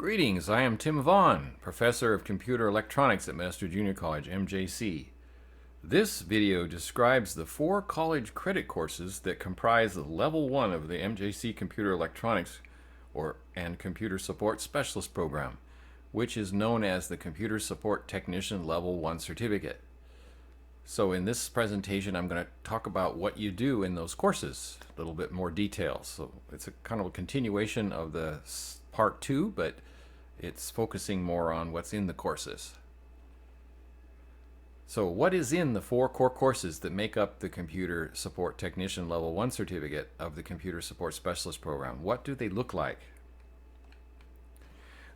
Greetings, I am Tim Vaughn, Professor of Computer Electronics at Master Junior College, MJC. This video describes the 4 college credit courses that comprise Level 1 of the MJC Computer Electronics and Computer Support Specialist program, which is known as the Computer Support Technician Level 1 certificate. So in this presentation, I'm going to talk about what you do in those courses, a little bit more details. So it's a kind of a continuation of the Part 2, but it's focusing more on what's in the courses. So what is in the 4 core courses that make up the Computer Support Technician Level 1 certificate of the Computer Support Specialist program? What do they look like?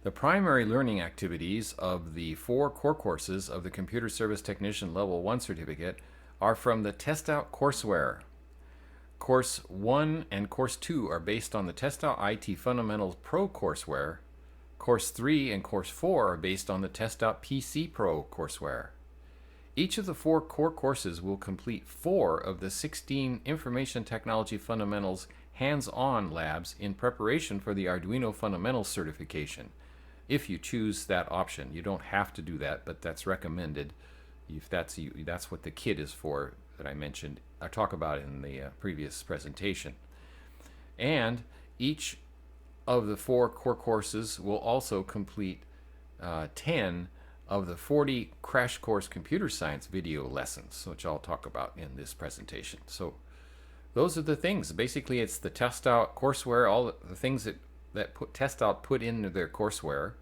The primary learning activities of the 4 core courses of the Computer Service Technician Level 1 certificate are from the Test Out courseware. Course 1 and Course 2 are based on the Test Out IT Fundamentals Pro courseware. Course 3 and Course 4 are based on the Test Out PC Pro courseware. Each of the 4 core courses will complete 4 of the 16 Information Technology Fundamentals hands-on labs in preparation for the Arduino Fundamentals certification. If you choose that option, you don't have to do that, but that's recommended. If that's what the kit is for that I talk about in the previous presentation. And each of the 4 core courses will also complete 10 of the 40 crash course computer science video lessons, which I'll talk about in this presentation. So those are the things. Basically, it's the Test Out courseware, all the things that Test Out put into their courseware,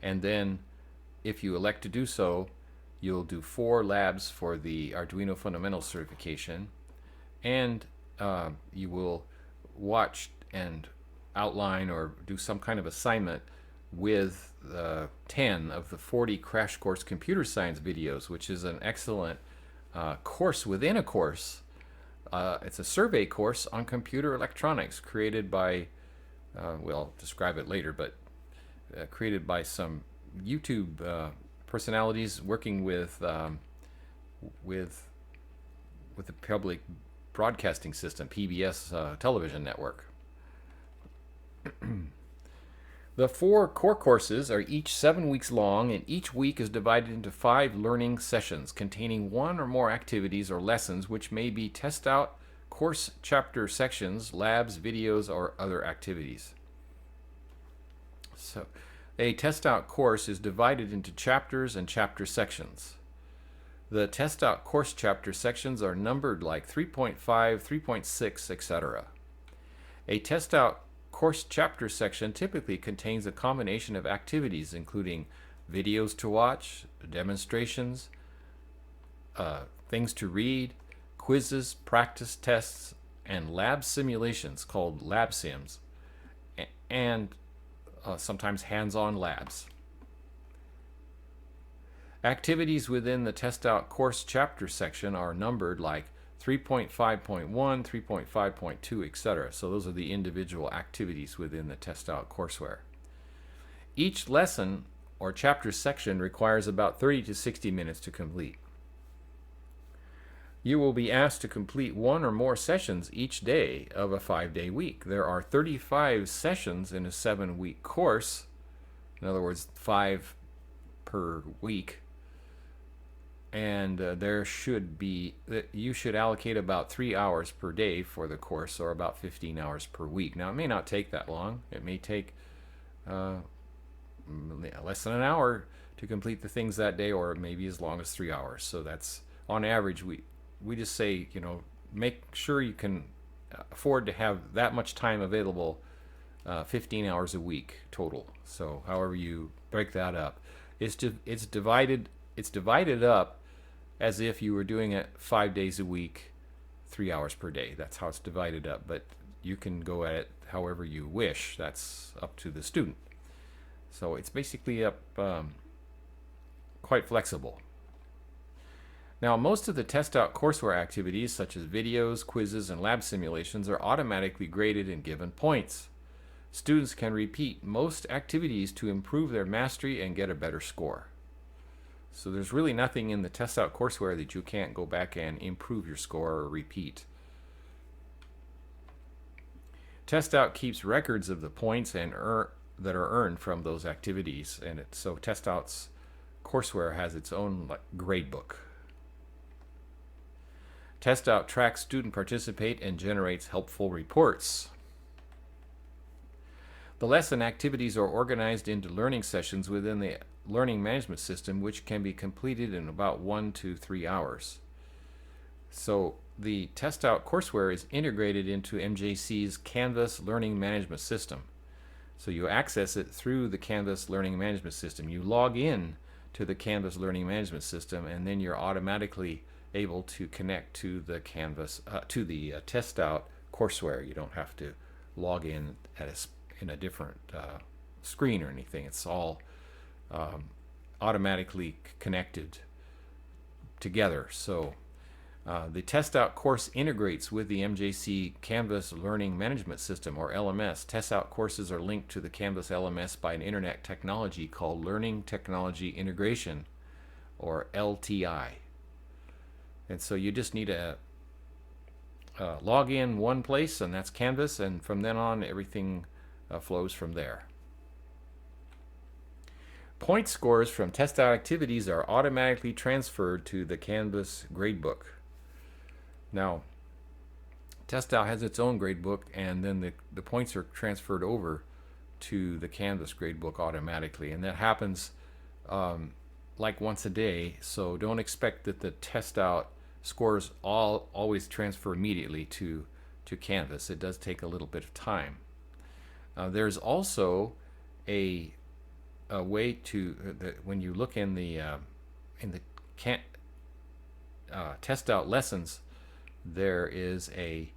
and then if you elect to do so, you'll do 4 labs for the Arduino Fundamentals certification, and you will watch and outline or do some kind of assignment with 10 of the 40 crash course computer science videos, which is an excellent course within a course. It's a survey course on computer electronics created by I'll describe it later, but created by some YouTube personalities working with the public broadcasting system, PBS television network. The 4 core courses are each 7 weeks long, and each week is divided into 5 learning sessions containing 1 or more activities or lessons, which may be test out course chapter sections, labs, videos, or other activities. So a test out course is divided into chapters and chapter sections. The test out course chapter sections are numbered like 3.5, 3.6, etc. A test out course chapter section typically contains a combination of activities including videos to watch, demonstrations, things to read, quizzes, practice tests, and lab simulations called lab sims, and sometimes hands-on labs. Activities within the Test Out course chapter section are numbered like 3.5.1, 3.5.2, etc. So those are the individual activities within the Test Out courseware. Each lesson or chapter section requires about 30 to 60 minutes to complete. You will be asked to complete 1 or more sessions each day of a 5-day week. There are 35 sessions in a 7-week course. In other words, 5 per week. And you should allocate about 3 hours per day for the course, or about 15 hours per week. Now, it may not take that long. It may take less than an hour to complete the things that day, or maybe as long as 3 hours. So that's, on average, we just say, make sure you can afford to have that much time available, 15 hours a week total. So however you break that up, it's divided up as if you were doing it 5 days a week, 3 hours per day. That's how it's divided up, but you can go at it however you wish. That's up to the student. So it's basically quite flexible. Now, most of the Test Out courseware activities, such as videos, quizzes, and lab simulations, are automatically graded and given points. Students can repeat most activities to improve their mastery and get a better score. So there's really nothing in the Test Out courseware that you can't go back and improve your score or repeat. Test Out keeps records of the points and that are earned from those activities. And so TestOut's courseware has its own grade book. TestOut tracks student participate and generates helpful reports. The lesson activities are organized into learning sessions within the learning management system, which can be completed in about 1 to 3 hours. So the TestOut courseware is integrated into MJC's Canvas learning management system. So you access it through the Canvas learning management system. You log in to the Canvas learning management system, and then you're automatically able to connect to the TestOut courseware. You don't have to log in in a different screen or anything. It's all automatically connected together. So the TestOut course integrates with the MJC Canvas Learning Management System, or LMS. TestOut courses are linked to the Canvas LMS by an internet technology called Learning Technology Integration, or LTI. And so you just need to log in one place, and that's Canvas, and from then on everything flows from there. Point scores from TestOut activities are automatically transferred to the Canvas gradebook. Now, TestOut has its own gradebook, and then the points are transferred over to the Canvas gradebook automatically, and that happens like once a day. So don't expect that the TestOut scores always transfer immediately to Canvas. It does take a little bit of time. There's also a way to when you look in the TestOut lessons, there is a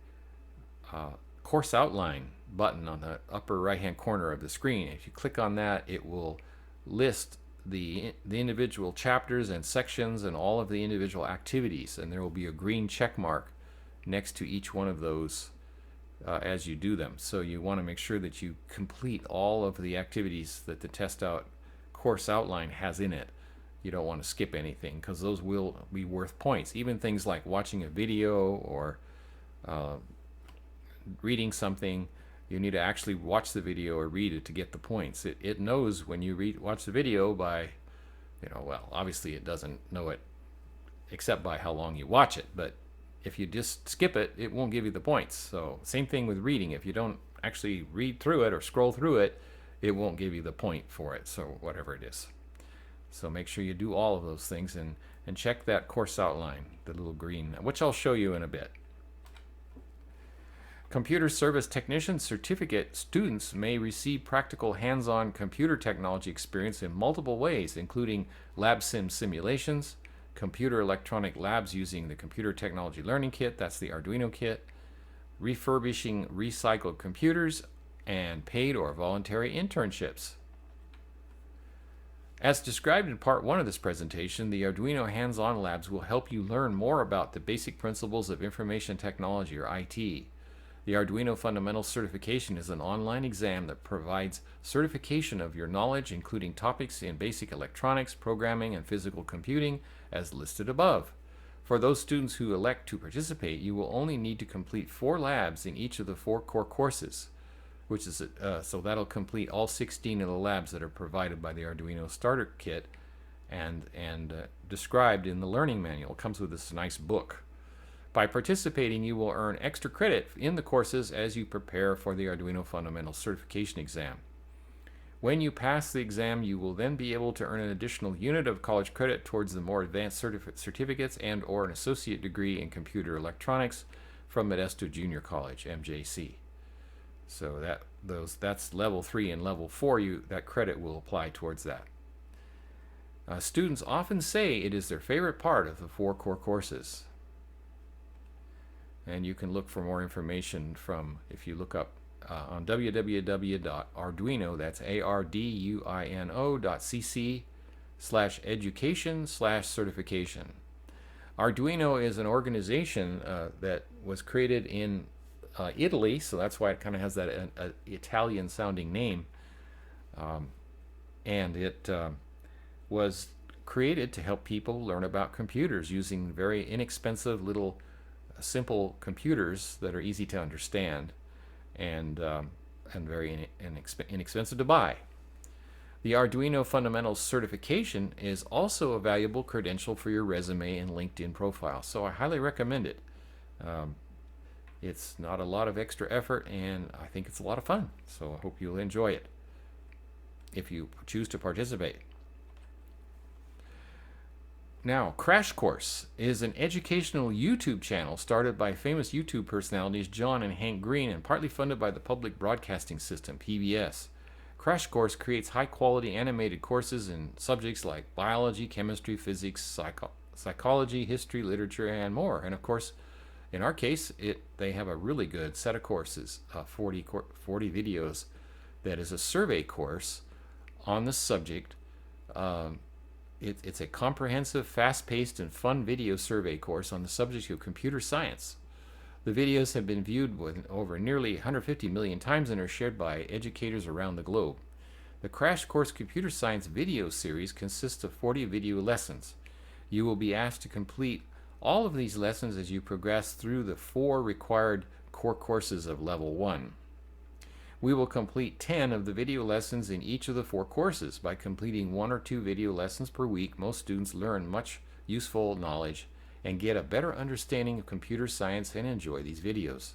course outline button on the upper right hand corner of the screen. If you click on that, it will list the individual chapters and sections and all of the individual activities, and there will be a green check mark next to each one of those as you do them. So you want to make sure that you complete all of the activities that the TestOut course outline has in it. You don't want to skip anything, because those will be worth points. Even things like watching a video or reading something, you need to actually watch the video or read it to get the points. It knows when you watch the video by, well, obviously it doesn't know it except by how long you watch it, but if you just skip it, it won't give you the points. So same thing with reading. If you don't actually read through it or scroll through it, it won't give you the point for it, so whatever it is. So make sure you do all of those things and check that course outline, the little green, which I'll show you in a bit. Computer Service Technician Certificate students may receive practical hands-on computer technology experience in multiple ways, including lab simulations, computer electronic labs using the Computer Technology Learning Kit, that's the Arduino kit, refurbishing recycled computers, and paid or voluntary internships. As described in part 1 of this presentation, the Arduino hands-on labs will help you learn more about the basic principles of information technology, or IT. The Arduino Fundamentals Certification is an online exam that provides certification of your knowledge, including topics in basic electronics, programming, and physical computing, as listed above. For those students who elect to participate, you will only need to complete 4 labs in each of the 4 core courses, which is so that'll complete all 16 of the labs that are provided by the Arduino Starter Kit and described in the learning manual. It comes with this nice book. By participating, you will earn extra credit in the courses as you prepare for the Arduino Fundamentals Certification exam. When you pass the exam, you will then be able to earn an additional unit of college credit towards the more advanced certificates and/or an associate degree in computer electronics from Modesto Junior College, MJC. So that's level 3 and level 4. That credit will apply towards that. Students often say it is their favorite part of the 4 core courses. And you can look for more information if you look up on www.arduino, that's arduino.cc/education/certification. Arduino is an organization that was created in Italy, so that's why it kind of has that Italian sounding name, and it was created to help people learn about computers using very inexpensive little simple computers that are easy to understand. And and very inexpensive to buy. The Arduino Fundamentals certification is also a valuable credential for your resume and LinkedIn profile, so I highly recommend it. It's not a lot of extra effort, and I think it's a lot of fun, so I hope you'll enjoy it if you choose to participate. Now, Crash Course is an educational YouTube channel started by famous YouTube personalities John and Hank Green and partly funded by the Public Broadcasting System, PBS. Crash Course creates high-quality animated courses in subjects like biology, chemistry, physics, psychology, history, literature, and more. And of course, in our case, they have a really good set of courses, 40 videos, that is a survey course on the subject. It's a comprehensive, fast-paced, and fun video survey course on the subject of computer science. The videos have been viewed over nearly 150 million times and are shared by educators around the globe. The Crash Course Computer Science video series consists of 40 video lessons. You will be asked to complete all of these lessons as you progress through the 4 required core courses of Level 1. We will complete 10 of the video lessons in each of the 4 courses. By completing 1 or 2 video lessons per week, most students learn much useful knowledge and get a better understanding of computer science and enjoy these videos.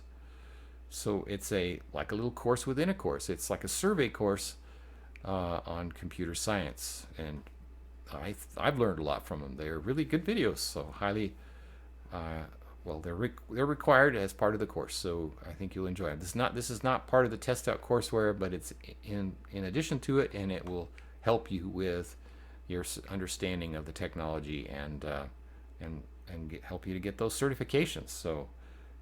So it's like a little course within a course. It's like a survey course on computer science, and I've learned a lot from them. They're really good videos, so highly they're required as part of the course, so I think you'll enjoy it. This is not part of the test out courseware, but it's in addition to it, and it will help you with your understanding of the technology and help you to get those certifications. So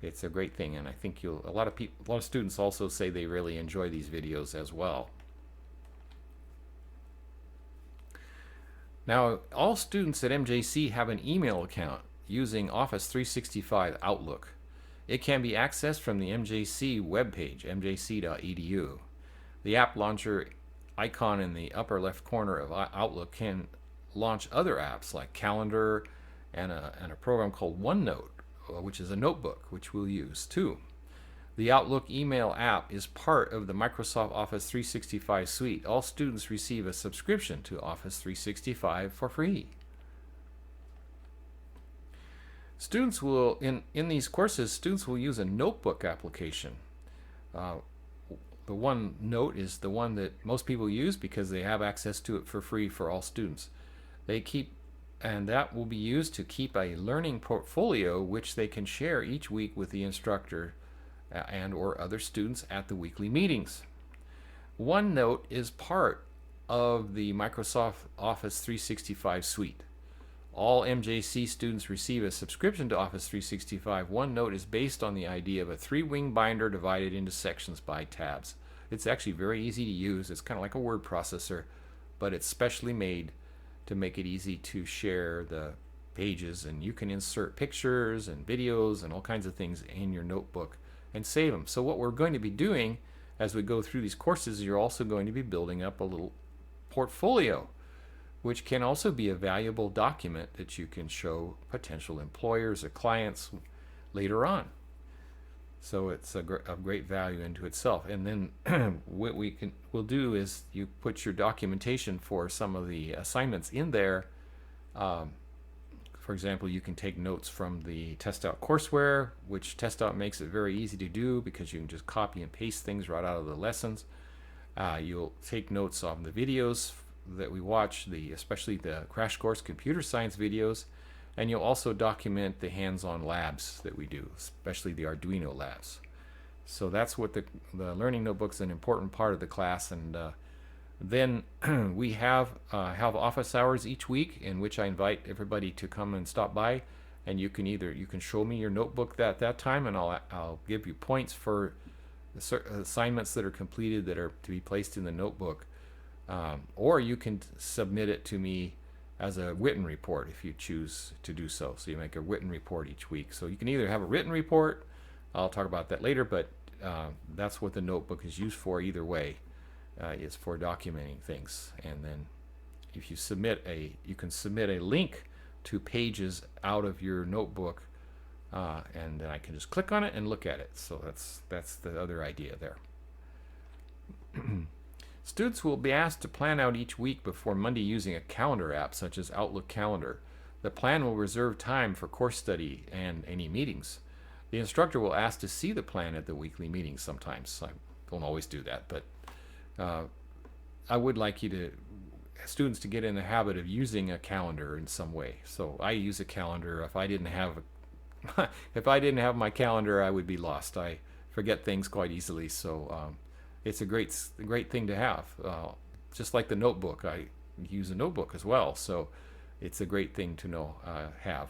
it's a great thing, and I think a lot of students also say they really enjoy these videos as well. Now, all students at MJC have an email account using Office 365 Outlook. It can be accessed from the MJC webpage, mjc.edu. The app launcher icon in the upper left corner of Outlook can launch other apps like Calendar and a program called OneNote, which is a notebook, which we'll use too. The Outlook email app is part of the Microsoft Office 365 suite. All students receive a subscription to Office 365 for free. Students will, in these courses, students will use a notebook application. The OneNote is the one that most people use because they have access to it for free for all students. And that will be used to keep a learning portfolio which they can share each week with the instructor and or other students at the weekly meetings. OneNote is part of the Microsoft Office 365 suite. All MJC students receive a subscription to Office 365. OneNote is based on the idea of a 3-wing binder divided into sections by tabs. It's actually very easy to use. It's kind of like a word processor, but it's specially made to make it easy to share the pages, and you can insert pictures and videos and all kinds of things in your notebook and save them. So what we're going to be doing as we go through these courses, you're also going to be building up a little portfolio, which can also be a valuable document that you can show potential employers or clients later on. So it's a great value into itself. And then what we'll do is you put your documentation for some of the assignments in there. For example, you can take notes from the test out courseware, which test out makes it very easy to do because you can just copy and paste things right out of the lessons. You'll take notes on the videos that we watch, especially the Crash Course Computer Science videos, and you'll also document the hands-on labs that we do, especially the Arduino labs. So that's what the learning notebook's an important part of the class. And then we have office hours each week in which I invite everybody to come and stop by, and you can show me your notebook that time, and I'll give you points for the assignments that are completed that are to be placed in the notebook. Or you can submit it to me as a written report if you choose to do so. So you make a written report each week. So you can either have a written report, I'll talk about that later, but that's what the notebook is used for either way. It's for documenting things. And then if you you can submit a link to pages out of your notebook, and then I can just click on it and look at it. So that's the other idea there. Students will be asked to plan out each week before Monday using a calendar app such as Outlook Calendar. The plan will reserve time for course study and any meetings. The instructor will ask to see the plan at the weekly meetings sometimes. I don't always do that, but I would like students to get in the habit of using a calendar in some way. So I use a calendar. If I didn't have my calendar, I would be lost. I forget things quite easily. So it's a great thing to have. Just like the notebook, I use a notebook as well. So it's a great thing to have.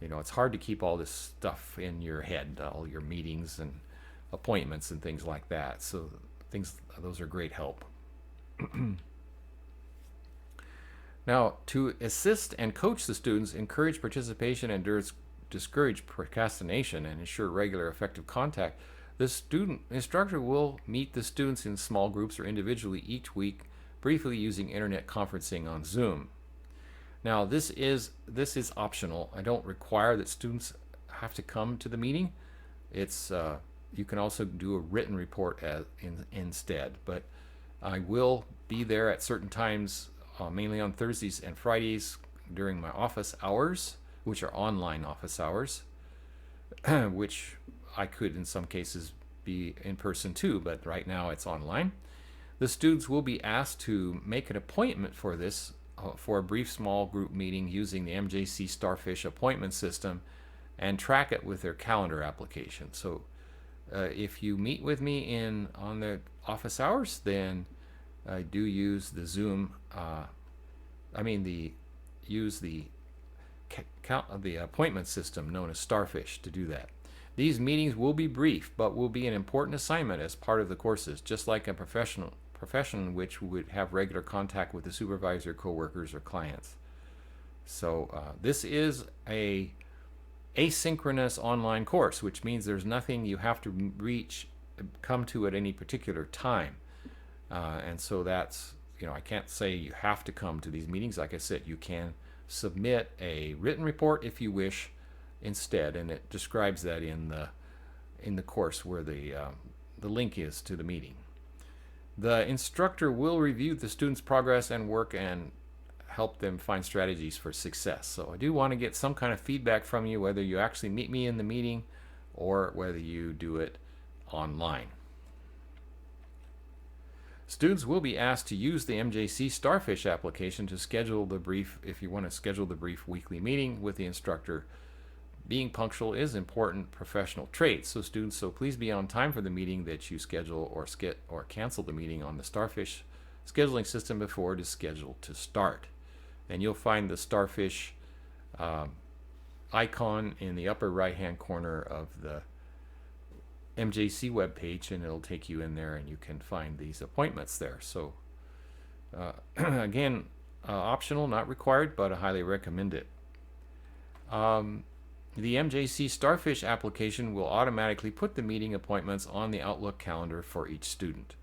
It's hard to keep all this stuff in your head, all your meetings and appointments and things like that. So those are great help. Now, to assist and coach the students, encourage participation and discourage procrastination, and ensure regular effective contact, the instructor will meet the students in small groups or individually each week, briefly using internet conferencing on Zoom. Now, this is optional. I don't require that students have to come to the meeting. You can also do a written report instead, but I will be there at certain times, mainly on Thursdays and Fridays during my office hours, which are online office hours, which I could in some cases be in person too, but right now it's online. The students will be asked to make an appointment for this, for a brief small group meeting using the MJC Starfish appointment system and track it with their calendar application. So if you meet with me on the office hours, then I do use the Zoom, use the appointment system known as Starfish to do that. These meetings will be brief, but will be an important assignment as part of the courses, just like a profession in which we would have regular contact with the supervisor, coworkers, or clients. So this is a asynchronous online course, which means there's nothing you have to come to at any particular time. And so that's, I can't say you have to come to these meetings. Like I said, you can submit a written report if you wish instead, and it describes that in the course where the link is to the meeting. The instructor will review the students' progress and work and help them find strategies for success. So I do want to get some kind of feedback from you, whether you actually meet me in the meeting or whether you do it online. Students will be asked to use the MJC Starfish application to schedule the brief, if you want to schedule the brief weekly meeting with the instructor. Being punctual is important professional trait, so please be on time for the meeting that you schedule, or cancel the meeting on the Starfish scheduling system before it is scheduled to start. And you'll find the Starfish icon in the upper right hand corner of the MJC webpage, and it'll take you in there and you can find these appointments there. So again, optional, not required, but I highly recommend it. The MJC Starfish application will automatically put the meeting appointments on the Outlook calendar for each student.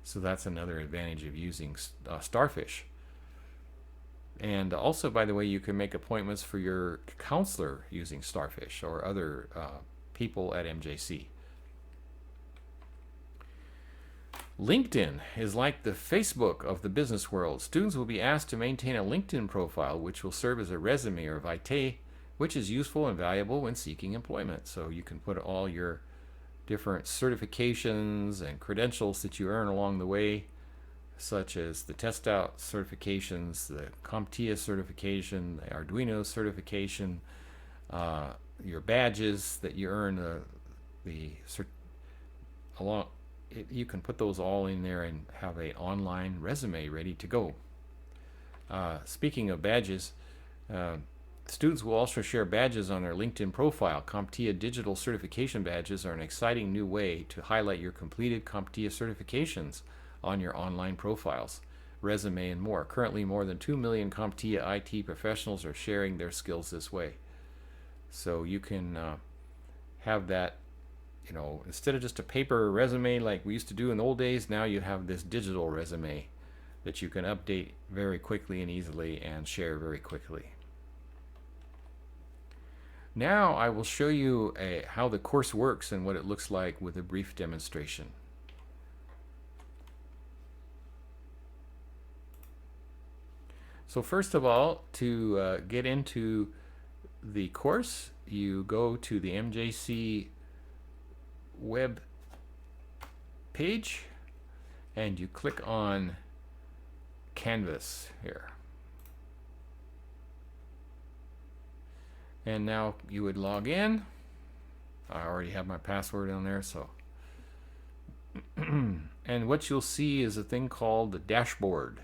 So that's another advantage of using Starfish. And also, by the way, you can make appointments for your counselor using Starfish or other people at MJC. LinkedIn is like the Facebook of the business world. Students will be asked to maintain a LinkedIn profile, which will serve as a resume or vitae, which is useful and valuable when seeking employment. So you can put all your different certifications and credentials that you earn along the way, such as the test out certifications, the CompTIA certification, the Arduino certification, your badges that you earn, you can put those all in there and have an online resume ready to go. Speaking of badges, students will also share badges on their LinkedIn profile. CompTIA digital certification badges are an exciting new way to highlight your completed CompTIA certifications on your online profiles, resume, and more. Currently, more than 2 million CompTIA IT professionals are sharing their skills this way. So you can have that, instead of just a paper resume like we used to do in the old days, now you have this digital resume that you can update very quickly and easily and share very quickly. Now I will show you how the course works and what it looks like with a brief demonstration. So first of all, to get into the course, you go to the MJC web page and you click on Canvas here. And now you would log in. I already have my password on there, so. And what you'll see is a thing called the dashboard.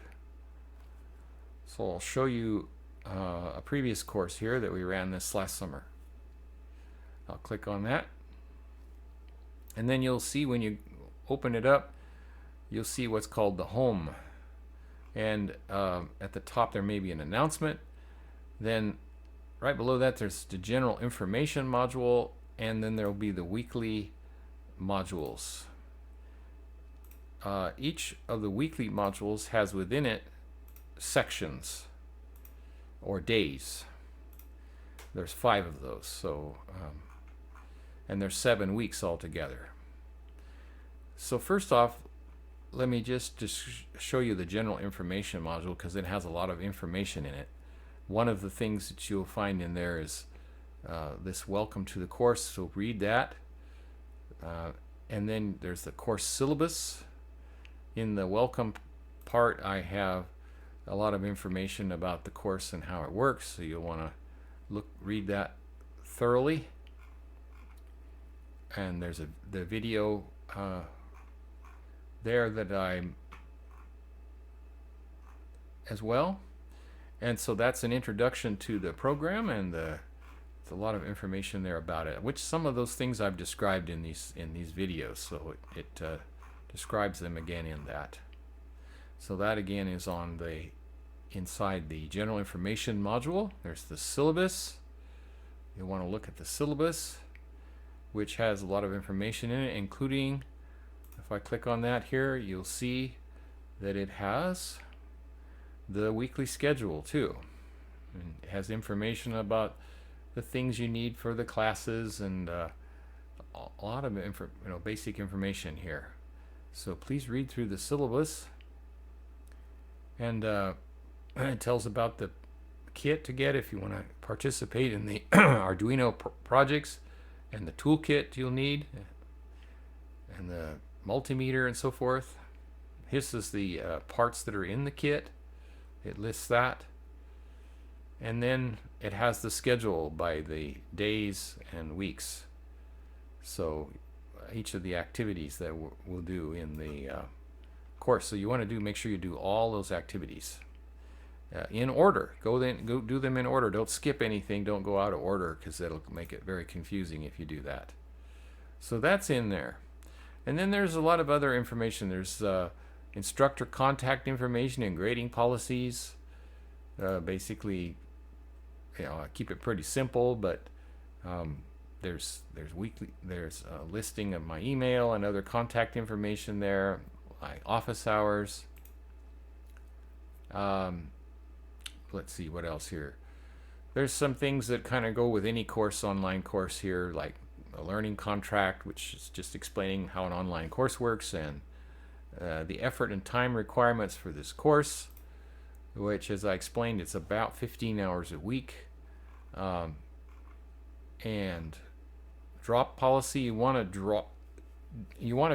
So I'll show you a previous course here that we ran this last summer. I'll click on that. And then you'll see when you open it up, you'll see what's called the home. And at the top there may be an announcement. Then right below that there's the general information module, and then there will be the weekly modules. Each of the weekly modules has within it sections or days. There's 5 of those, so and there's 7 weeks altogether. So first off, let me just show you the general information module, because it has a lot of information in it. One of the things that you'll find in there is this welcome to the course, so read that. And then there's the course syllabus. In the welcome part, I have a lot of information about the course and how it works, so you'll want to read that thoroughly. And there's the video there that I'm as well. And so that's an introduction to the program, and there's a lot of information there about it, which some of those things I've described in these videos, so it describes them again in that. So that again is on the inside the general information module. There's the syllabus. You want to look at the syllabus, which has a lot of information in it, including, if I click on that here, you'll see that it has the weekly schedule too. And it has information about the things you need for the classes, and a lot of basic information here. So please read through the syllabus. And it tells about the kit to get if you want to participate in the Arduino projects, and the toolkit you'll need, and the multimeter and so forth. This is the parts that are in the kit. It lists that. And then it has the schedule by the days and weeks. So each of the activities that we'll do in the course. So you want to make sure you do all those activities in order. Go do them in order. Don't skip anything. Don't go out of order, because that'll make it very confusing if you do that. So that's in there. And then there's a lot of other information. There's instructor contact information and grading policies. Basically, I keep it pretty simple, but there's a listing of my email and other contact information there, my office hours. Let's see what else here. There's some things that kind of go with any course, online course here, like a learning contract, which is just explaining how an online course works, and the effort and time requirements for this course, which, as I explained, it's about 15 hours a week. And drop policy, you want to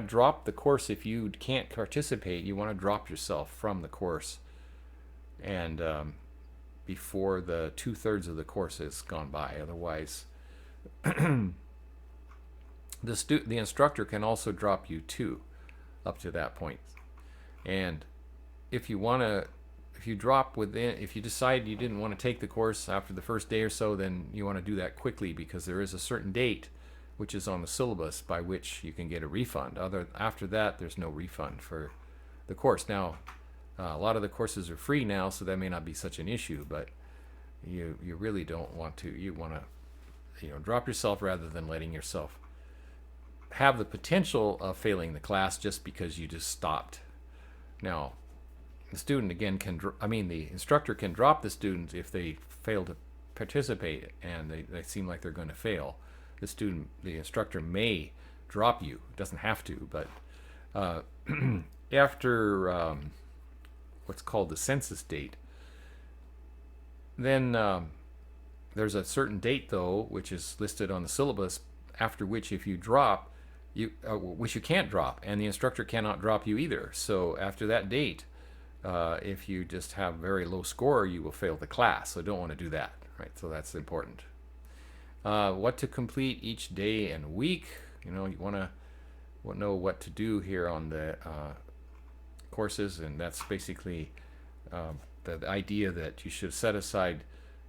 drop the course if you can't participate. You want to drop yourself from the course, and before the 2/3 of the course has gone by. Otherwise, the instructor can also drop you too, up to that point. And if you decide you didn't want to take the course after the first day or so, then you want to do that quickly, because there is a certain date, which is on the syllabus, by which you can get a refund. After that, there's no refund for the course. Now, a lot of the courses are free now, so that may not be such an issue, but you really don't want to. You want to drop yourself rather than letting yourself have the potential of failing the class just because you just stopped. Now, the student again the instructor can drop the student if they fail to participate and they seem like they're going to fail. The instructor may drop you. It doesn't have to, but after what's called the census date, Then there's a certain date though, which is listed on the syllabus, after which if you drop, which you can't drop, and the instructor cannot drop you either. So after that date, if you just have very low score, you will fail the class. So don't want to do that, right? So that's important. What to complete each day and week. You want to know what to do here on the courses, and that's basically the idea that you should set aside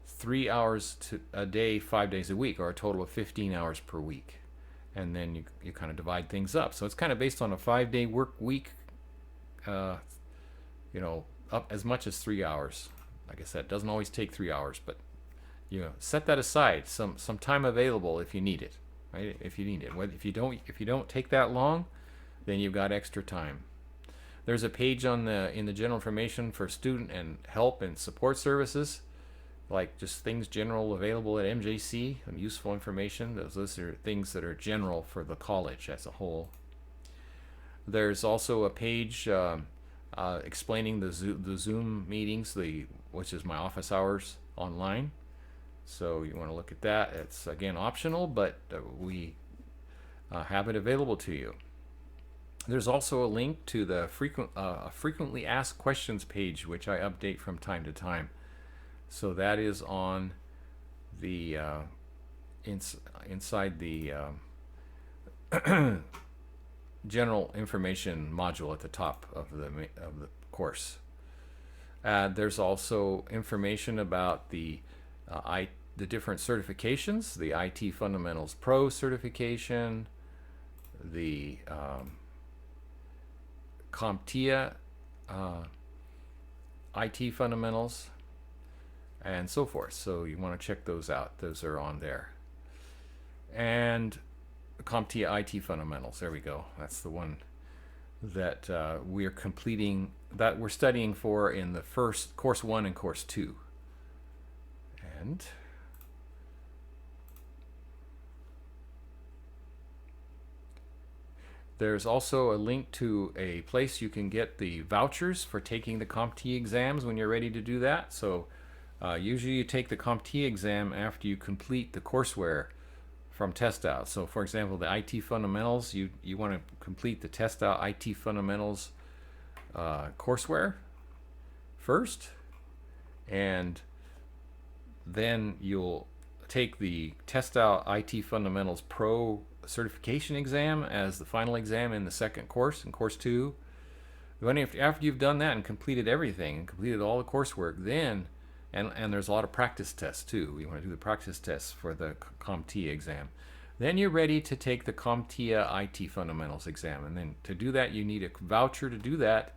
3 hours a day, 5 days a week, or a total of 15 hours per week. And then you kind of divide things up. So it's kind of based on a 5-day work week, up as much as 3 hours. Like I said, it doesn't always take 3 hours, but set that aside, some time available if you need it, right? If you don't take that long, then you've got extra time. There's a page in the general information for student and help and support services, like just things general available at MJC and useful information. Those are things that are general for the college as a whole. There's also a page explaining the Zoom meetings, which is my office hours online. So you want to look at that. It's again optional, but we have it available to you. There's also a link to the frequently asked questions page, which I update from time to time. So that is on the inside the general information module at the top of the course. There's also information about the different certifications: the IT Fundamentals Pro certification, the CompTIA IT Fundamentals, and so forth. So you want to check those out. Those are on there. And CompTIA IT Fundamentals. There we go. That's the one that we're completing, that we're studying for in the first course 1 and course 2. And there's also a link to a place you can get the vouchers for taking the CompTIA exams when you're ready to do that. So usually you take the CompTIA exam after you complete the courseware from Test Out. So for example, the IT Fundamentals, you want to complete the Test Out IT Fundamentals courseware first, and then you'll take the Test Out IT Fundamentals Pro certification exam as the final exam in the second course, in course 2. Then after you've done that and completed everything and completed all the coursework, then and there's a lot of practice tests too. You want to do the practice tests for the CompTIA exam. Then you're ready to take the CompTIA IT Fundamentals exam, and then to do that you need a voucher to do that,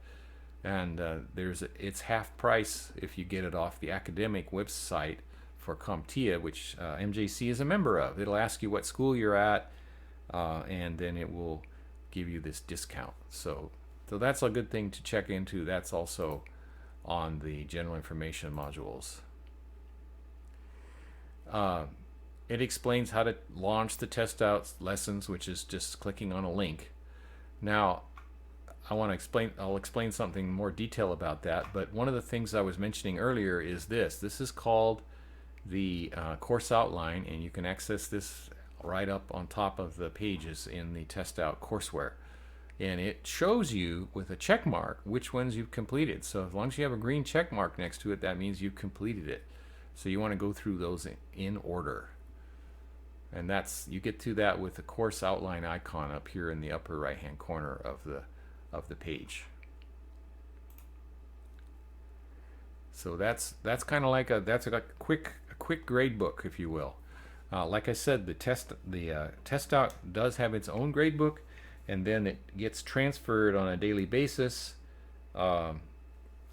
and it's half price if you get it off the academic website for CompTIA, which MJC is a member of. It'll ask you what school you're at, and then it will give you this discount. So that's a good thing to check into. That's also on the general information modules. It explains how to launch the Test Out lessons, which is just clicking on a link. Now, I'll explain something more detail about that, but one of the things I was mentioning earlier is this. This is called the course outline, and you can access this right up on top of the pages in the Test Out courseware. And it shows you with a check mark which ones you've completed. So as long as you have a green check mark next to it, that means you've completed it. So you want to go through those in order. And you get to that with the course outline icon up here in the upper right hand corner of the page. So that's kind of like a quick grade book, if you will. Like I said, the Test Out does have its own grade book, and then it gets transferred on a daily basis.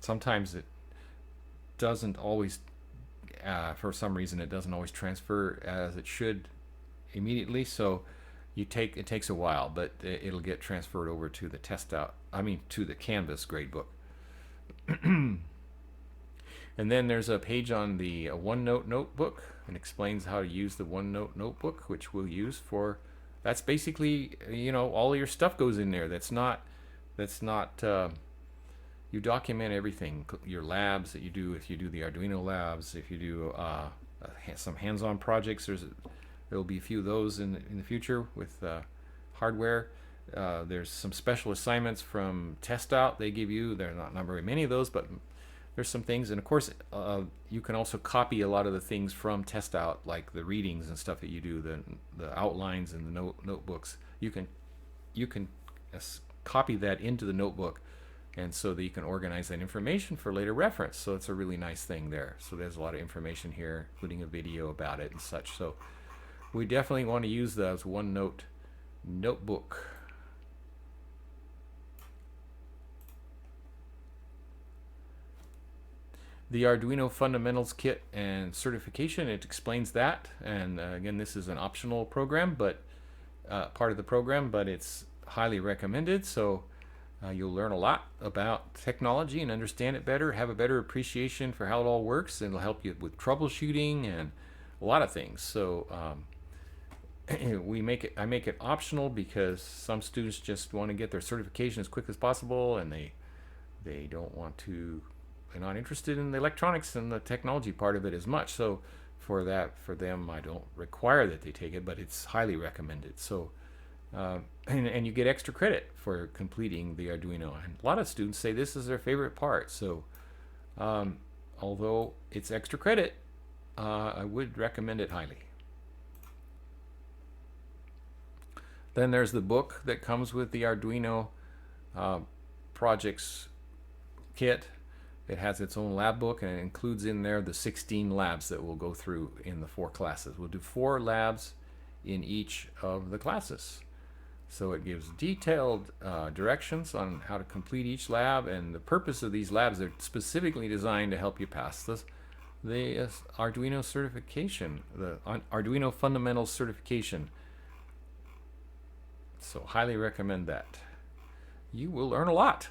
Sometimes it doesn't always, for some reason, it doesn't always transfer as it should immediately. So it takes a while, but it'll get transferred over to the to the Canvas gradebook. And then there's a page on the OneNote notebook, and explains how to use the OneNote notebook, which we'll use for. That's basically, all your stuff goes in there. That's not you document everything, your labs that you do, if you do the Arduino labs, if you do some hands-on projects. There'll be a few of those in the future with hardware. There's some special assignments from test out they give you. There are not very many of those, but there's some things. And of course, you can also copy a lot of the things from test out, like the readings and stuff that you do, the outlines and the notebooks. You can copy that into the notebook, and so that you can organize that information for later reference. So it's a really nice thing there. So there's a lot of information here, including a video about it and such. So we definitely want to use the OneNote notebook. The Arduino Fundamentals Kit and Certification, it explains that. And again, this is an optional program, but part of the program, but it's highly recommended. So you'll learn a lot about technology and understand it better, have a better appreciation for how it all works, and it'll help you with troubleshooting and a lot of things. So I make it optional because some students just want to get their certification as quick as possible, and they don't want to. They're not interested in the electronics and the technology part of it as much. So for them, I don't require that they take it, but it's highly recommended. So and you get extra credit for completing the Arduino. And a lot of students say this is their favorite part. So although it's extra credit, I would recommend it highly. Then there's the book that comes with the Arduino projects kit. It has its own lab book, and it includes in there the 16 labs that we'll go through in the 4 classes. We'll do 4 labs in each of the classes. So it gives detailed directions on how to complete each lab, and the purpose of these labs are specifically designed to help you pass the Arduino certification, the Arduino Fundamentals certification. So highly recommend that. You will learn a lot.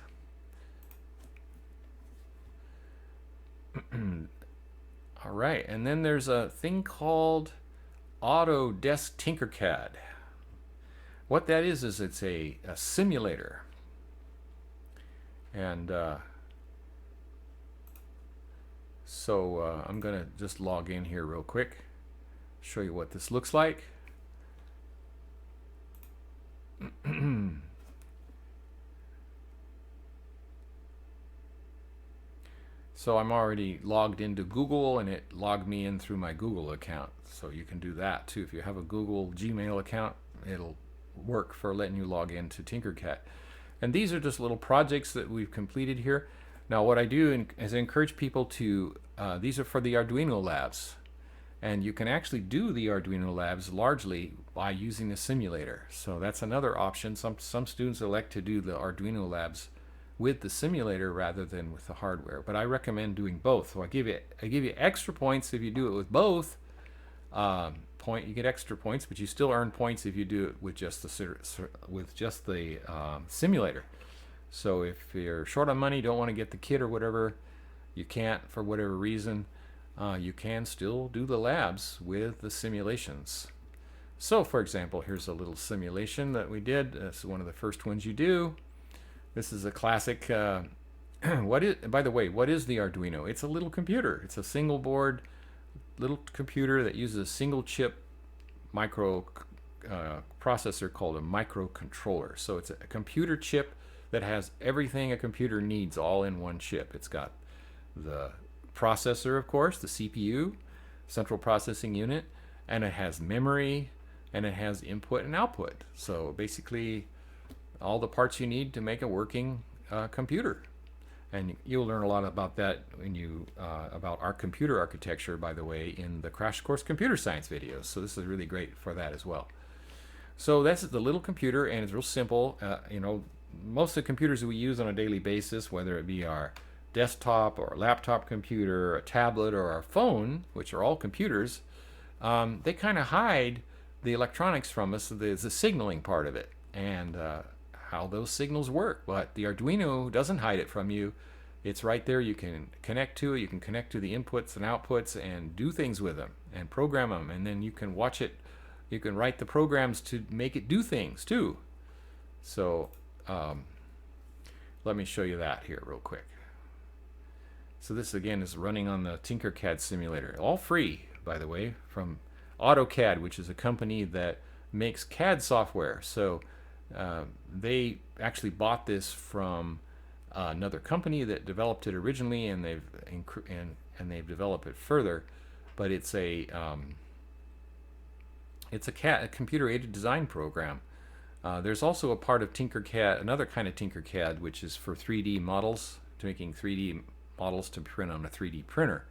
All right, and then there's a thing called Autodesk Tinkercad. What that is it's a simulator. And so I'm going to just log in here real quick, show you what this looks like. So I'm already logged into Google, and it logged me in through my Google account. So you can do that too. If you have a Google Gmail account, it'll work for letting you log into Tinkercad. And these are just little projects that we've completed here. Now what I do is I encourage people to, these are for the Arduino labs. And you can actually do the Arduino labs largely by using the simulator. So that's another option. Some students elect to do the Arduino labs with the simulator rather than with the hardware, but I recommend doing both. So I give you extra points if you do it with both. You get extra points, but you still earn points if you do it with just the simulator. So if you're short on money, don't want to get the kit or whatever, you can't for whatever reason, you can still do the labs with the simulations. So for example, here's a little simulation that we did. This is one of the first ones you do. This is a classic. By the way, what is the Arduino? It's a little computer. It's a single board little computer that uses a single chip micro processor called a microcontroller. So it's a computer chip that has everything a computer needs all in one chip. It's got the processor, of course, the CPU, central processing unit, and it has memory, and it has input and output. So basically all the parts you need to make a working computer. And you'll learn a lot about that when about our computer architecture, by the way, in the Crash Course Computer Science videos. So this is really great for that as well. So that's the little computer, and it's real simple. Most of the computers that we use on a daily basis, whether it be our desktop or laptop computer, a tablet, or our phone, which are all computers, they kind of hide the electronics from us, the signaling part of it, and how those signals work. But the Arduino doesn't hide it from you. It's right there. You can connect to it. You can connect to the inputs and outputs and do things with them and program them, and then you can watch it. You can write the programs to make it do things too. So Let me show you that here real quick. So this again is running on the Tinkercad simulator, all free, by the way, from AutoCAD, which is a company that makes CAD software. So they actually bought this from another company that developed it originally, and they've developed it further. But it's a a computer-aided design program. There's also a part of Tinkercad, another kind of Tinkercad, which is for 3D models, to making 3D models to print on a 3D printer.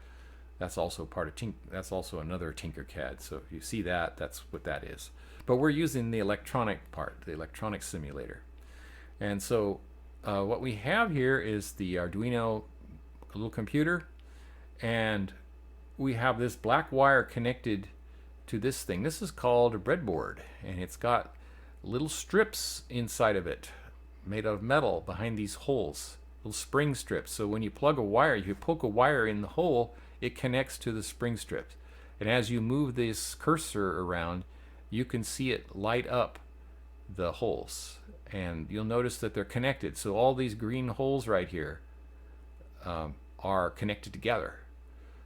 That's also part of that's also another Tinkercad. So if you see that, that's what that is. But we're using the electronic part, the electronic simulator. And so what we have here is the Arduino little computer, and we have this black wire connected to this thing. This is called a breadboard, and it's got little strips inside of it made out of metal behind these holes, little spring strips. So when you plug a wire, if you poke a wire in the hole, it connects to the spring strips. And as you move this cursor around, you can see it light up the holes. And you'll notice that they're connected. So all these green holes right here are connected together.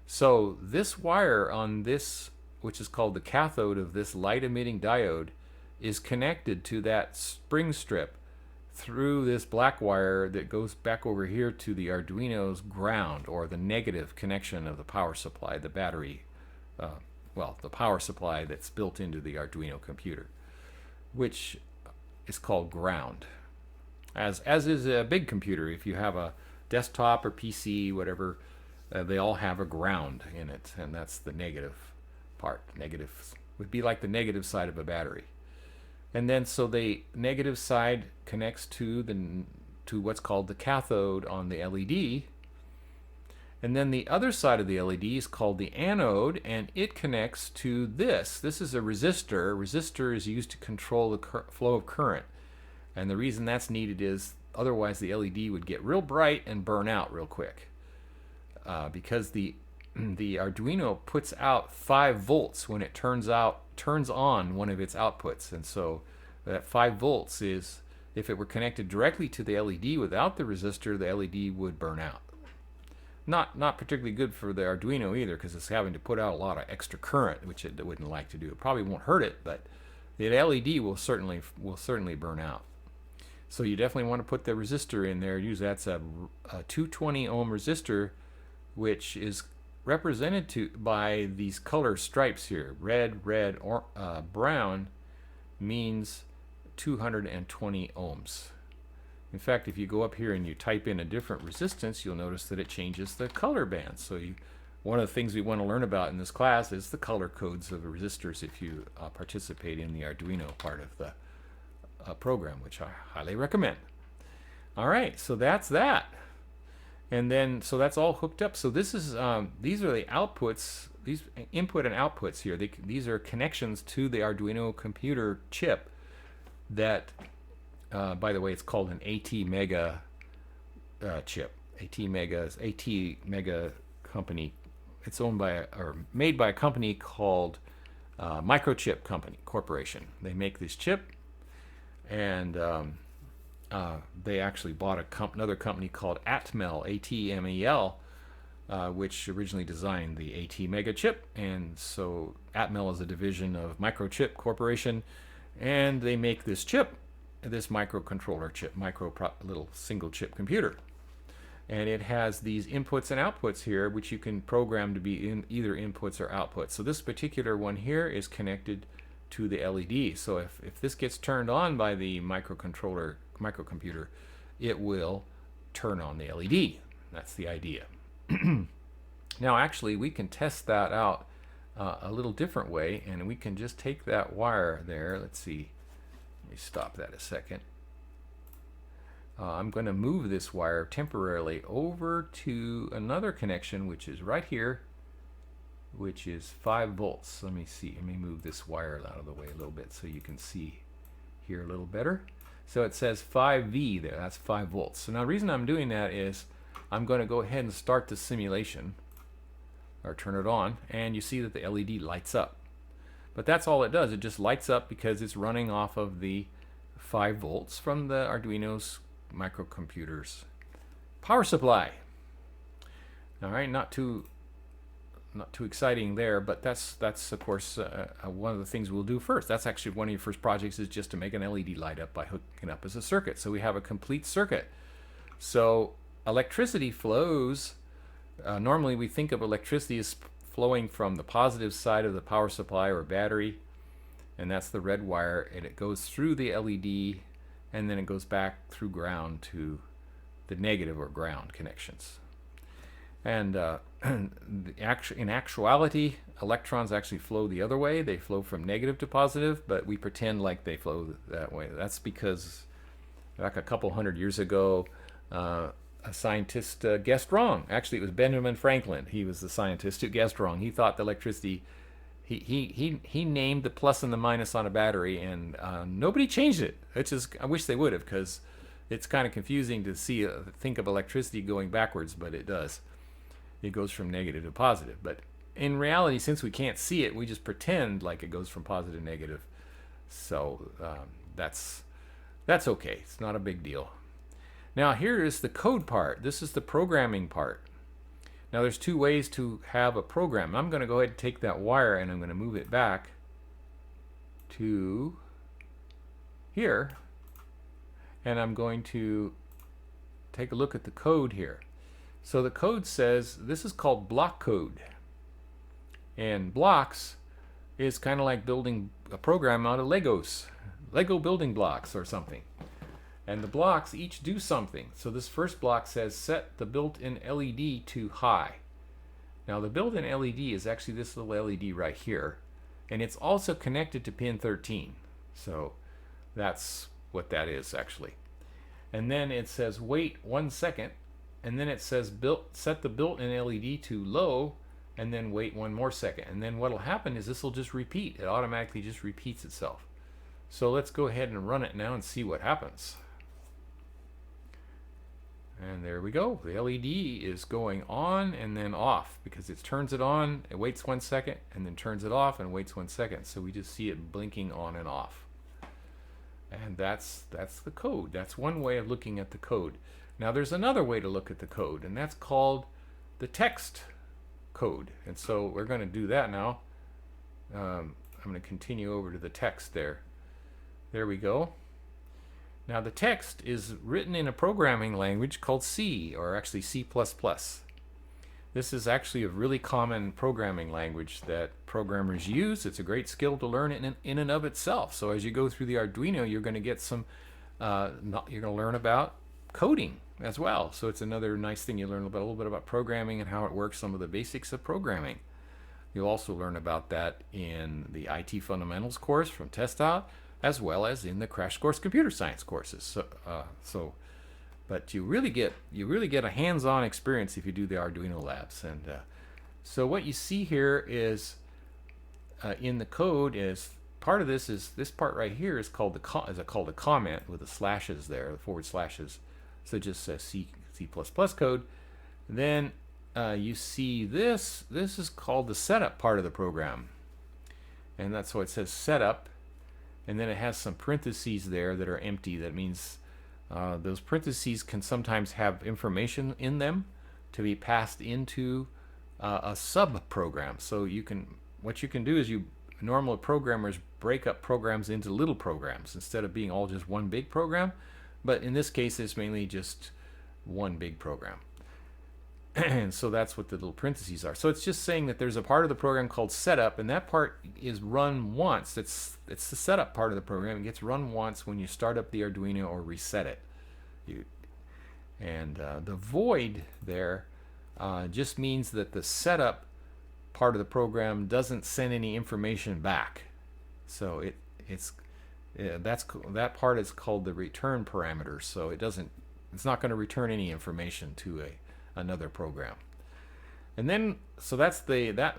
So this wire on this, which is called the cathode of this light emitting diode, is connected to that spring strip through this black wire that goes back over here to the Arduino's ground, or the negative connection of the power supply, the battery, well, the power supply that's built into the Arduino computer, which is called ground. As is a big computer. If you have a desktop or PC, whatever, they all have a ground in it, and that's the negative part. Negative would be like the negative side of a battery. And then so the negative side connects to what's called the cathode on the LED. And then the other side of the LED is called the anode, and it connects to this. This is a resistor. A resistor is used to control the flow of current. And the reason that's needed is otherwise the LED would get real bright and burn out real quick. Because the Arduino puts out 5 volts when it turns on one of its outputs, and so that 5 volts is, if it were connected directly to the LED without the resistor, the LED would burn out. Not particularly good for the Arduino either, because it's having to put out a lot of extra current, which it wouldn't like to do. It probably won't hurt it, but the LED will certainly burn out. So you definitely want to put the resistor in there. That's a 220 ohm resistor, which is represented by these color stripes here. Red, or brown means 220 ohms. In fact, if you go up here and you type in a different resistance, you'll notice that it changes the color band. So one of the things we want to learn about in this class is the color codes of the resistors if you participate in the Arduino part of the program, which I highly recommend. All right, so that's that. And then, so that's all hooked up. So this is, these are the outputs, these input and outputs here. These are connections to the Arduino computer chip that, by the way, it's called an AT-Mega chip. AT-Mega company. It's owned by, or made by a company called Microchip Corporation. They make this chip, and they actually bought another company called Atmel, A-T-M-E-L, which originally designed the AT-Mega chip. And so Atmel is a division of Microchip Corporation, and they make this chip, this microcontroller chip, little single chip computer. And it has these inputs and outputs here, which you can program to be in either inputs or outputs. So this particular one here is connected to the LED. So if this gets turned on by the microcomputer, it will turn on the LED. That's the idea. Now actually we can test that out a little different way, and we can just take that wire there. Let's see, let me stop that a second. I'm going to move this wire temporarily over to another connection, which is right here, which is 5 volts. Let me see, let me move this wire out of the way a little bit so you can see here a little better. So it says 5V there, that's 5 volts. So now the reason I'm doing that is I'm going to go ahead and start the simulation, or turn it on, and you see that the LED lights up. But that's all it does, it just lights up because it's running off of the 5 volts from the Arduino's microcomputers. Power supply. All right, not too exciting there, but that's of course one of the things we'll do first. That's actually one of your first projects, is just to make an LED light up by hooking up as a circuit. So we have a complete circuit. So electricity flows. Normally we think of electricity as flowing from the positive side of the power supply or battery, and that's the red wire, and it goes through the LED, and then it goes back through ground to the negative or ground connections. And in actuality, electrons actually flow the other way. They flow from negative to positive, but we pretend like they flow that way. That's because back a couple hundred years ago, a scientist guessed wrong. Actually, it was Benjamin Franklin. He was the scientist who guessed wrong. He thought the electricity, he named the plus and the minus on a battery, and nobody changed it. Which is, I wish they would have, because it's kind of confusing to think of electricity going backwards, but it does. It goes from negative to positive. But in reality, since we can't see it, we just pretend like it goes from positive to negative. So that's okay. It's not a big deal. Now here is the code part. This is the programming part. Now there's two ways to have a program. I'm going to go ahead and take that wire and I'm going to move it back to here. And I'm going to take a look at the code here. So the code says, this is called block code. And blocks is kind of like building a program out of Legos. Lego building blocks or something. And the blocks each do something. So this first block says set the built-in LED to high. Now the built-in LED is actually this little LED right here. And it's also connected to pin 13. So that's what that is actually. And then it says wait 1 second. And then it says set the built-in LED to low, and then wait 1 more second. And then what will happen is this will just repeat. It automatically just repeats itself. So let's go ahead and run it now and see what happens. And there we go. The LED is going on and then off, because it turns it on, it waits 1 second, and then turns it off and waits 1 second. So we just see it blinking on and off. And that's the code. That's one way of looking at the code. Now there's another way to look at the code, and that's called the text code. And so we're going to do that now. I'm going to continue over to the text there. There we go. Now the text is written in a programming language called C, or actually C++. This is actually a really common programming language that programmers use. It's a great skill to learn in and of itself. So as you go through the Arduino, you're going to get some, you're going to learn about coding as well. So it's another nice thing. You learn a little bit about programming and how it works, some of the basics of programming. You'll also learn about that in the IT Fundamentals course from Test Out, as well as in the Crash Course Computer Science courses. But you really get a hands-on experience if you do the Arduino labs. And so what you see here is in the code is part of this part here is called called a comment with the slashes there, the forward slashes. So it just says C++ code. Then you see this is called the setup part of the program, and that's why it says setup. And then it has some parentheses there that are empty. That means those parentheses can sometimes have information in them to be passed into a sub-program. So what you can do is normal programmers break up programs into little programs instead of being all just one big program. But in this case, it's mainly just one big program. And so that's what the little parentheses are. So it's just saying that there's a part of the program called setup, and that part is run once. It's the setup part of the program. It gets run once when you start up the Arduino or reset it. The void there just means that the setup part of the program doesn't send any information back. So that part is called the return parameter. So it's not going to return any information to another program. And then so that's that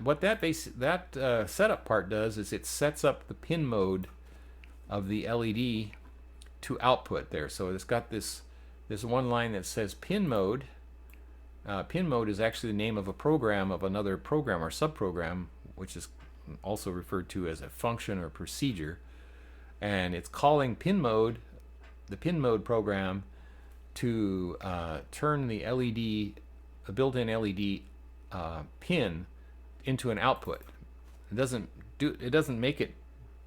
setup part does is it sets up the pin mode of the LED to output there. So it's got this one line that says pin mode. Pin mode is actually the name of a program of another program or subprogram, which is also referred to as a function or procedure. And it's calling pin mode, the pin mode program, to turn the LED, a built-in LED pin into an output. It doesn't make it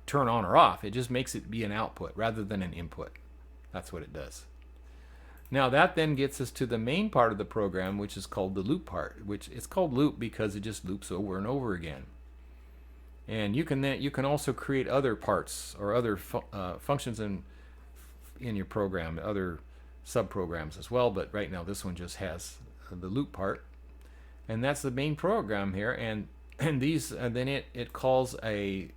turn on or off. It just makes it be an output rather than an input. That's what it does. Now that then gets us to the main part of the program, which is called the loop part, which it's called loop because it just loops over and over again. And you can also create other parts or other functions in your program, other subprograms as well, but right now this one just has the loop part, and that's the main program here. And these then it calls a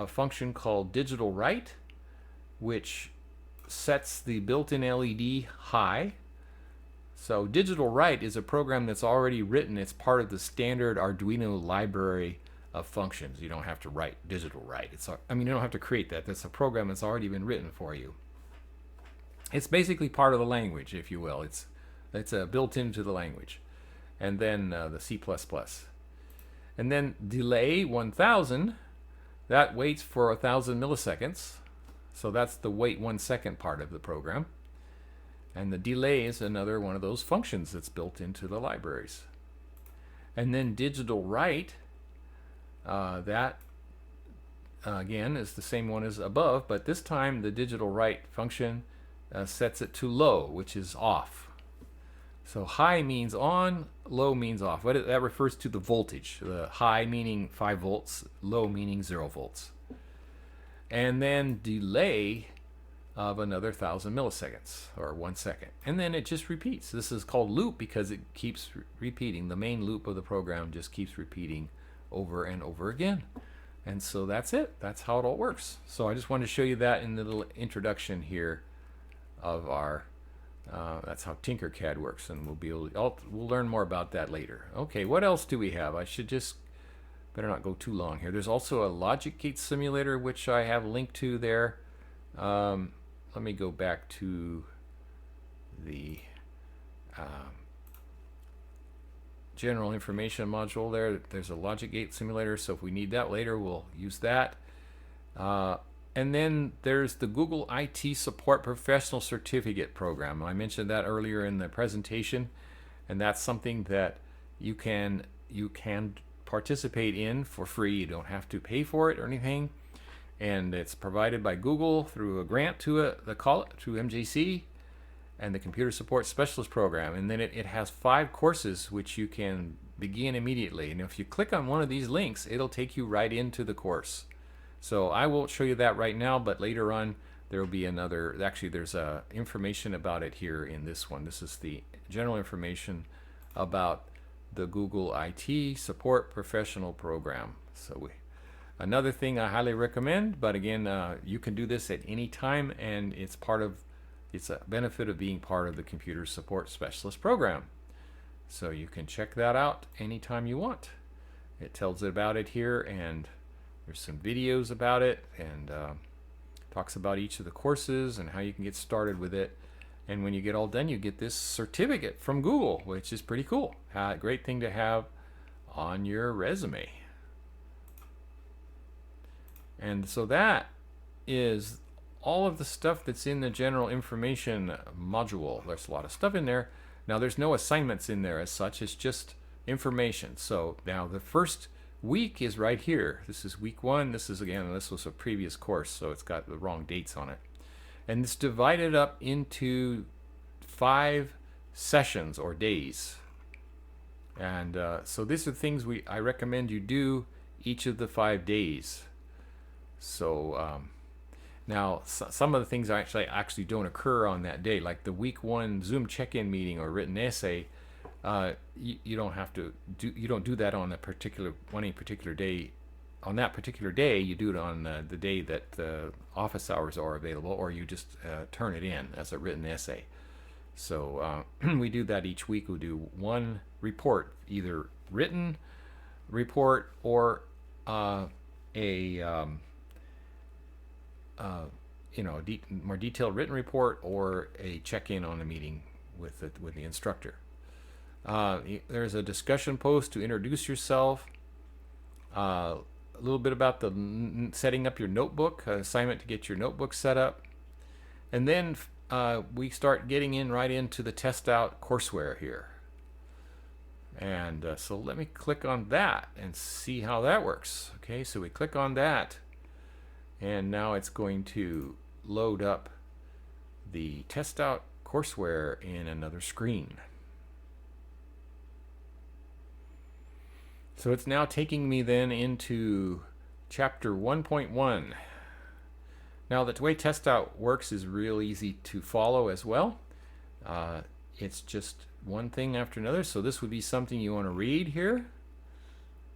function called digital write, which sets the built-in LED high. So digital write is a program that's already written. It's part of the standard Arduino library of functions. You don't have to write digital write. You don't have to create that. That's a program that's already been written for you. It's basically part of the language, if you will. It's built into the language. And then the C++. And then delay 1000, that waits for 1000 milliseconds. So that's the wait 1 second part of the program. And the delay is another one of those functions that's built into the libraries. And then digital write, that again is the same one as above, but this time the digital write function sets it to low, which is off. So high means on, low means off. That refers to the voltage. The high meaning 5 volts, low meaning 0 volts. And then delay of another 1000 milliseconds or 1 second. And then it just repeats. This is called loop because it keeps repeating. The main loop of the program just keeps repeating over and over again. And so that's it. That's how it all works. So I just wanted to show you that in the little introduction here of our that's how Tinkercad works, and we'll learn more about that later. Okay, what else do we have? I should just better not go too long here. There's also a logic gate simulator, which I have linked to there. Let me go back to the general information module there. There's a logic gate simulator, so if we need that later, we'll use that. And then there's the Google IT Support Professional Certificate Program. I mentioned that earlier in the presentation, and that's something that you can participate in for free. You don't have to pay for it or anything, and it's provided by Google through a grant to MJC and the Computer Support Specialist Program. And then it has 5 courses which you can begin immediately. And if you click on one of these links, it'll take you right into the course. So I won't show you that right now, but later on there will be another. Actually, there's information about it here in this one. This is the general information about the Google IT Support Professional Program. So another thing I highly recommend, but again, you can do this at any time, and it's a benefit of being part of the Computer Support Specialist Program. So you can check that out anytime you want. It tells about it here, and there's some videos about it, and talks about each of the courses and how you can get started with it. And when you get all done, you get this certificate from Google, which is pretty cool. Great thing to have on your resume. And so that is all of the stuff that's in the general information module. There's a lot of stuff in there. Now there's no assignments in there as such. It's just information. So now the first week is right here. This is week 1. This was a previous course, so it's got the wrong dates on it. And it's divided up into 5 sessions or days. And so these are things I recommend you do each of the 5 days. So now some of the things actually don't occur on that day, like the week 1 Zoom check-in meeting or written essay. You don't have to you don't do that on a particular day. On that particular day, you do it on the day that the office hours are available, or you just turn it in as a written essay. So we do that each week. We do 1 report, either written report or more detailed written report, or a check-in on the meeting with the instructor. There's a discussion post to introduce yourself, a little bit about setting up your notebook, assignment to get your notebook set up, and then we start getting right into the test out courseware here. And so let me click on that and see how that works. Okay, so we click on that, and now it's going to load up the test out courseware in another screen. So it's now taking me then into chapter 1.1. Now the way test out works is real easy to follow as well. It's just one thing after another. So this would be something you want to read here.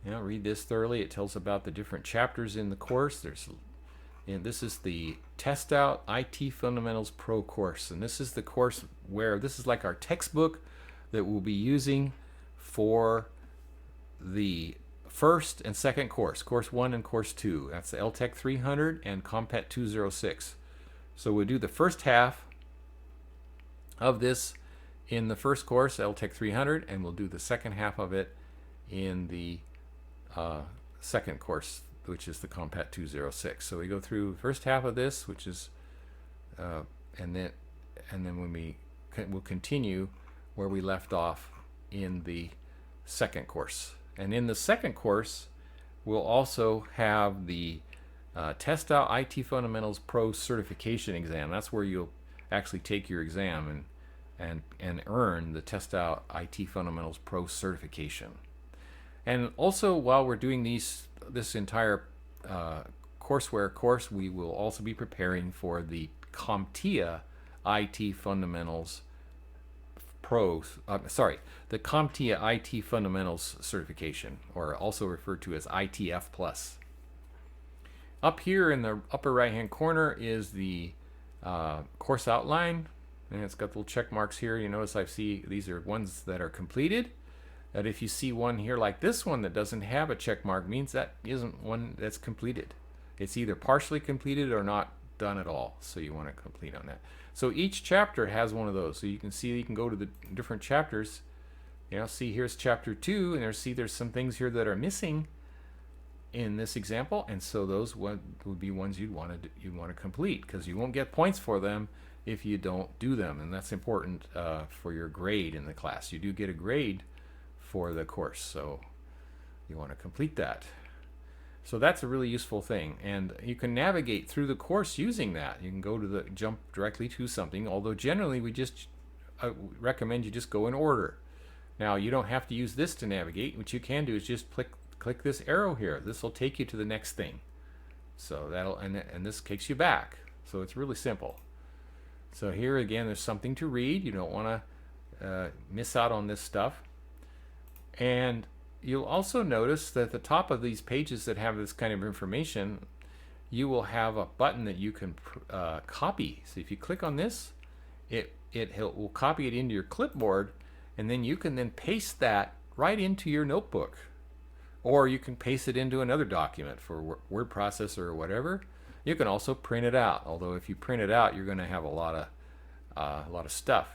Read this thoroughly. It tells about the different chapters in the course. And this is the Test Out IT Fundamentals Pro course. And this is the course where this is like our textbook that we'll be using for the first and second course, course 1 and course 2. That's the LTEC 300 and Compet 206. So we'll do the first half of this in the first course, LTEC 300, and we'll do the second half of it in the second course, which is the Compet 206. So we go through the first half of this, which is, and then when we'll continue where we left off in the second course. And in the second course, we'll also have the Test Out IT Fundamentals Pro certification exam. That's where you'll actually take your exam and earn the Test Out IT Fundamentals Pro certification. And also, while we're doing this entire courseware course, we will also be preparing for the CompTIA IT Fundamentals the CompTIA IT Fundamentals certification, or also referred to as ITF Plus. Up here in the upper right hand corner is the course outline, and it's got little check marks here. You notice I see these are ones that are completed. That if you see one here like this one that doesn't have a check mark, means that isn't one that's completed. It's either partially completed or not done at all. So you want to complete on that. So each chapter has one of those. So you can see, you can go to the different chapters. See here's chapter 2, and there's some things here that are missing in this example, and so those would be ones you'd want to complete, because you won't get points for them if you don't do them, and that's important for your grade in the class. You do get a grade for the course, so you want to complete that. So that's a really useful thing, and you can navigate through the course using that. You can go to jump directly to something, although generally we just recommend you just go in order. Now you don't have to use this to navigate. What you can do is just click this arrow here. This will take you to the next thing. So and this takes you back. So it's really simple. So here again, there's something to read. You don't want to miss out on this stuff. And you'll also notice that at the top of these pages that have this kind of information, you will have a button that you can copy. So if you click on this, it will copy it into your clipboard, and then you can then paste that right into your notebook. Or you can paste it into another document for word processor or whatever. You can also print it out, although if you print it out, you're going to have a lot of stuff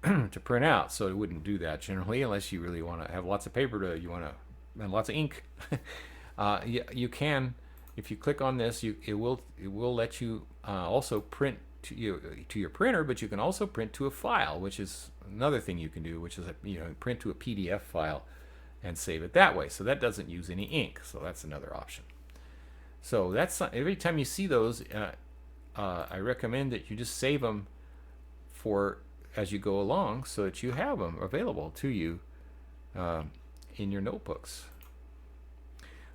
to print out, so it wouldn't do that generally unless you really want to have lots of paper and lots of ink. You can, if you click on this, it will let you also print to your printer, but you can also print to a file, which is another thing you can do, which is print to a PDF file and save it that way. So that doesn't use any ink, so that's another option. So that's every time you see those, I recommend that you just save them for as you go along, so that you have them available to you in your notebooks.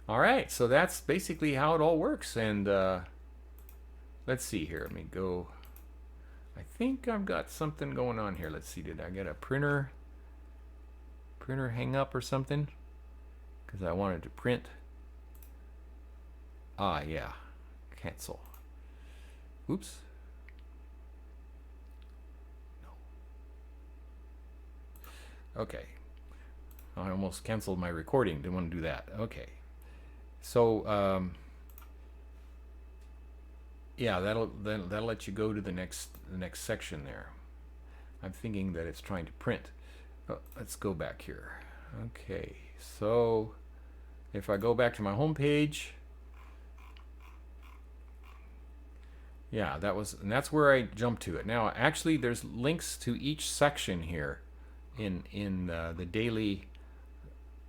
All right, so that's basically how it all works. And let's see here. Let me go. I think I've got something going on here. Let's see. Did I get a printer hang up or something? Because I wanted to print. Yeah. Cancel. Oops. Okay, I almost canceled my recording. Didn't want to do that. Okay, so yeah, that'll let you go to the next section there. I'm thinking that it's trying to print. Let's go back here. Okay, so if I go back to my home page, Yeah, and that's where I jumped to it. Now, actually, there's links to each section here in the daily.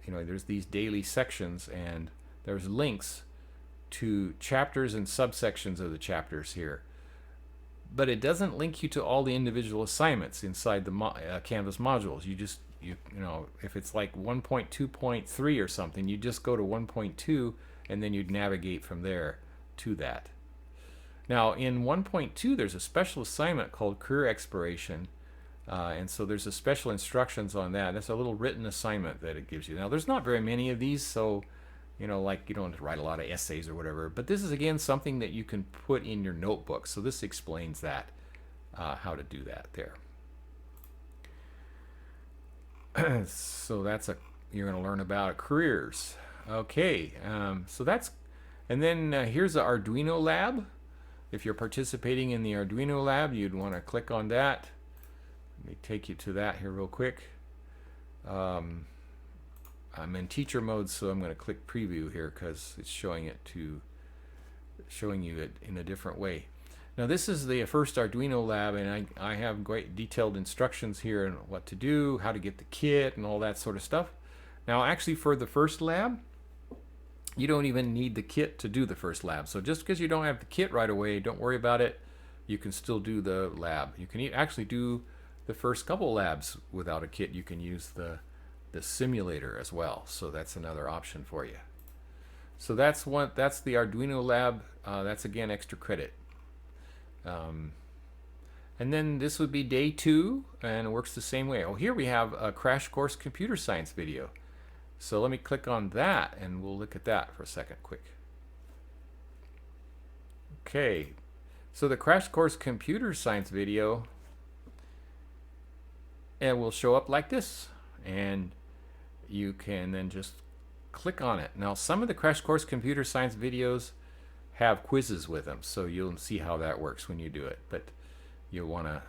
There's these daily sections, and there's links to chapters and subsections of the chapters here. But it doesn't link you to all the individual assignments inside the Canvas modules. If it's like 1.2.3 or something, you just go to 1.2 and then you'd navigate from there to that. Now in 1.2 there's a special assignment called career exploration, and so there's a special instructions on that. That's a little written assignment that it gives you. Now there's not very many of these, so like you don't have to write a lot of essays or whatever, but this is again something that you can put in your notebook. So this explains that, how to do that there. So you're going to learn about careers. Okay, so that's, and then here's the Arduino lab. If you're participating in the Arduino lab, you'd want to click on that. Let me take you to that here real quick. I'm in teacher mode, so I'm going to click preview here because it's showing you it in a different way. Now this is the first Arduino lab, and I have great detailed instructions here on what to do, how to get the kit, and all that sort of stuff. Now actually for the first lab, you don't even need the kit to do the first lab. So just because you don't have the kit right away, don't worry about it. You can still do the lab. You can actually do the first couple labs without a kit. You can use the simulator as well. So that's another option for you. So that's the Arduino lab. That's again extra credit. And then this would be day 2, and it works the same way. Oh, here we have a crash course computer science video. So let me click on that and we'll look at that for a second quick. Okay, so the crash course computer science video, and will show up like this, and you can then just click on it. Now some of the crash course computer science videos have quizzes with them, so you'll see how that works when you do it, but you'll want to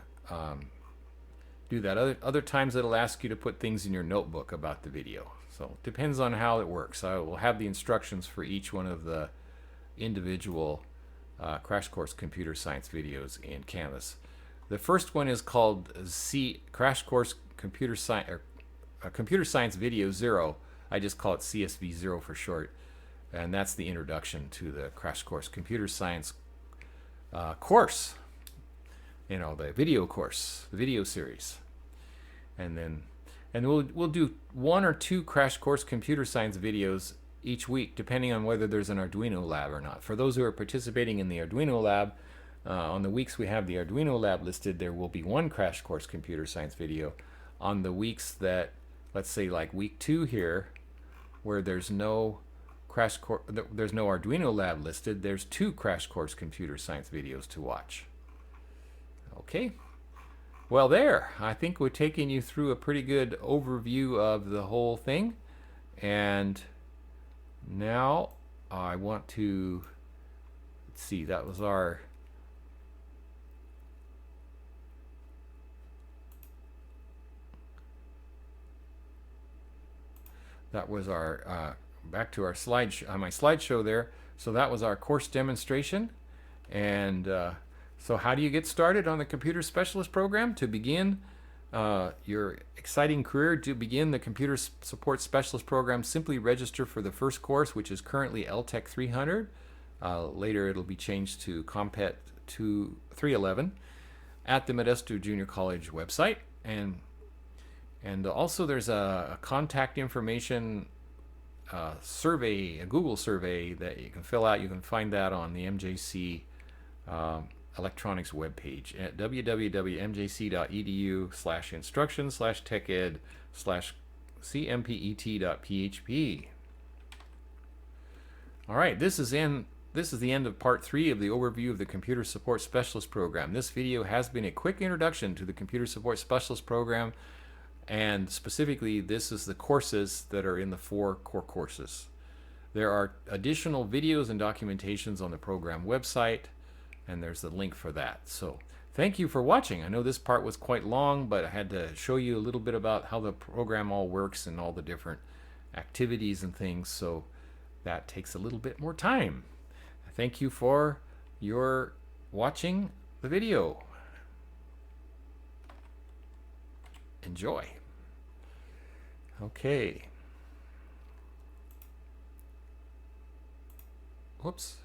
do that. Other times it'll ask you to put things in your notebook about the video. So it depends on how it works. I will have the instructions for each one of the individual crash course computer science videos in Canvas. The first one is called Crash Course Computer Science Video 0. I just call it CSV 0 for short. And that's the introduction to the Crash Course Computer Science course. The video course, the video series. And we'll do 1 or 2 crash course computer science videos each week, depending on whether there's an Arduino lab or not. For those who are participating in the Arduino lab, on the weeks we have the Arduino lab listed, there will be 1 crash course computer science video. On the weeks that, let's say like week 2 here, where there's no Arduino lab listed, there's 2 crash course computer science videos to watch. Okay. Well, there, I think we're taking you through a pretty good overview of the whole thing. And now I want to, let's see, that was our back to our my slideshow there. So that was our course demonstration. And so how do you get started on the Computer Specialist program? To begin your exciting career, to begin the Computer Support Specialist program, simply register for the first course, which is currently LTEC 300. Later it'll be changed to Compet 311 at the Modesto Junior College website. And also there's a contact information survey, a Google survey that you can fill out. You can find that on the MJC Electronics webpage at www.mjc.edu/instructions/teched/cmpet.php. All right, this is the end of part 3 of the overview of the Computer Support Specialist program. This video has been a quick introduction to the Computer Support Specialist program, and specifically this is the courses that are in the 4 core courses. There are additional videos and documentations on the program website, and there's the link for that. So thank you for watching. I know this part was quite long, but I had to show you a little bit about how the program all works and all the different activities and things, so that takes a little bit more time. Thank you for your watching the video. Enjoy. Okay. Whoops.